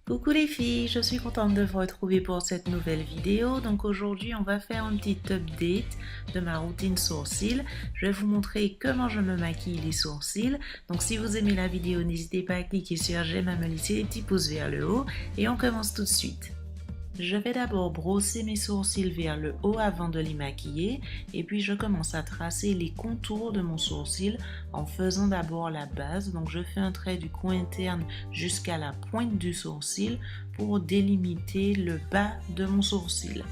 Coucou les filles, je suis contente de vous retrouver pour cette nouvelle vidéo. Donc aujourd'hui, on va faire un petit update de ma routine sourcils. Je vais vous montrer comment je me maquille les sourcils. Donc si vous aimez la vidéo, n'hésitez pas à cliquer sur j'aime, à me laisser des petits pouces vers le haut et on commence tout de suite. Je vais d'abord brosser mes sourcils vers le haut avant de les maquiller et puis je commence à tracer les contours de mon sourcil en faisant d'abord la base. Donc je fais un trait du coin interne jusqu'à la pointe du sourcil pour délimiter le bas de mon sourcil.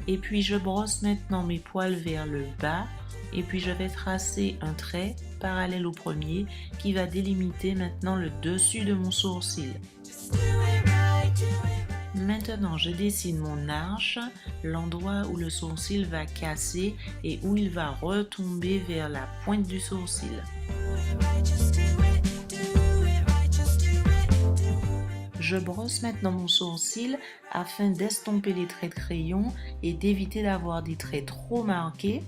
Et puis je brosse maintenant mes poils vers le bas et puis je vais tracer un trait parallèle au premier qui va délimiter maintenant le dessus de mon sourcil. Maintenant, je dessine mon arche, l'endroit où le sourcil va casser et où il va retomber vers la pointe du sourcil. Je brosse maintenant mon sourcil afin d'estomper les traits de crayon et d'éviter d'avoir des traits trop marqués.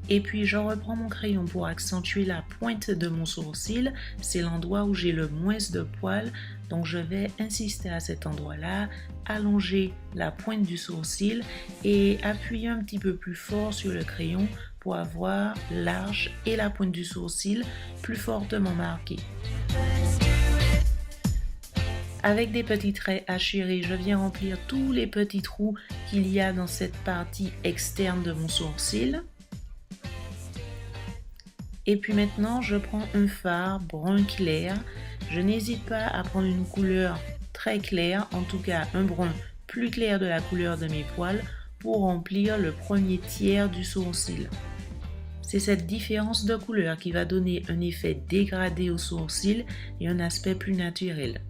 Et puis je reprends mon crayon pour accentuer la pointe de mon sourcil, c'est l'endroit où j'ai le moins de poils, donc je vais insister à cet endroit-là, allonger la pointe du sourcil et appuyer un petit peu plus fort sur le crayon pour avoir l'arche et la pointe du sourcil plus fortement marquées. Avec des petits traits hachurés, je viens remplir tous les petits trous qu'il y a dans cette partie externe de mon sourcil. Et puis maintenant, je prends un fard brun clair. Je n'hésite pas à prendre une couleur très claire, en tout cas un brun plus clair de la couleur de mes poils pour remplir le premier tiers du sourcil. C'est cette différence de couleur qui va donner un effet dégradé au sourcil et un aspect plus naturel.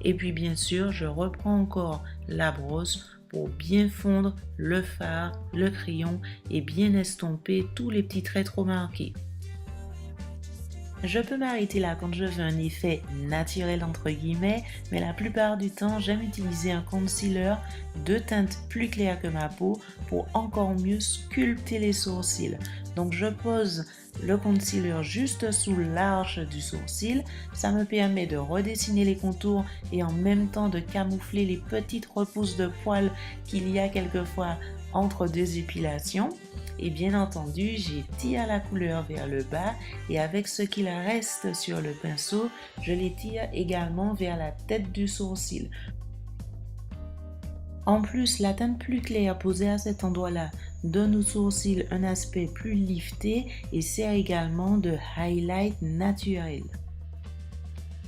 Et puis bien sûr, je reprends encore la brosse pour bien fondre le fard, le crayon et bien estomper tous les petits traits trop marqués. Je peux m'arrêter là quand je veux un effet naturel entre guillemets, mais la plupart du temps, j'aime utiliser un concealer de teinte plus claire que ma peau pour encore mieux sculpter les sourcils. Donc je pose le concealer juste sous l'arche du sourcil, ça me permet de redessiner les contours et en même temps de camoufler les petites repousses de poils qu'il y a quelquefois entre deux épilations. Et bien entendu, j'étire la couleur vers le bas et avec ce qu'il reste sur le pinceau, je l'étire également vers la tête du sourcil. En plus, la teinte plus claire posée à cet endroit-là donne au sourcil un aspect plus lifté et sert également de highlight naturel.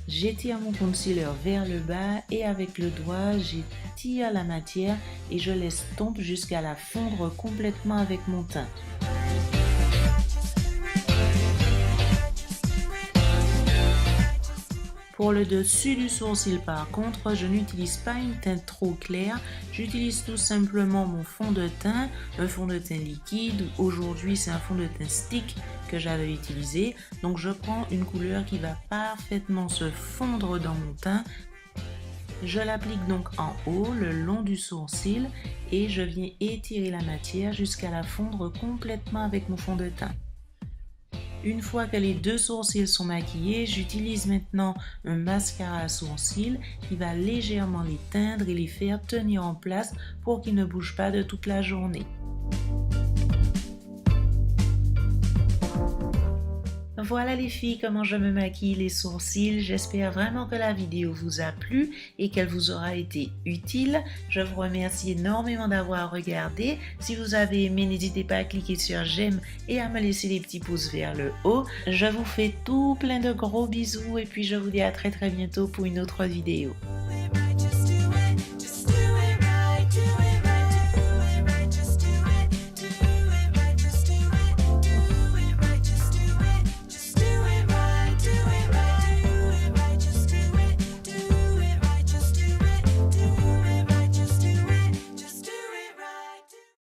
J'étire mon concealer vers le bas et avec le doigt, j'étire la matière et je laisse tomber jusqu'à la fondre complètement avec mon teint. Pour le dessus du sourcil par contre, je n'utilise pas une teinte trop claire, j'utilise tout simplement mon fond de teint, un fond de teint liquide, aujourd'hui c'est un fond de teint stick que j'avais utilisé, donc je prends une couleur qui va parfaitement se fondre dans mon teint. Je l'applique donc en haut, le long du sourcil et je viens étirer la matière jusqu'à la fondre complètement avec mon fond de teint. Une fois que les deux sourcils sont maquillés, j'utilise maintenant un mascara à sourcils qui va légèrement les teindre et les faire tenir en place pour qu'ils ne bougent pas de toute la journée. Voilà les filles, comment je me maquille les sourcils. J'espère vraiment que la vidéo vous a plu et qu'elle vous aura été utile. Je vous remercie énormément d'avoir regardé. Si vous avez aimé, n'hésitez pas à cliquer sur j'aime et à me laisser des petits pouces vers le haut. Je vous fais tout plein de gros bisous et puis je vous dis à très bientôt pour une autre vidéo.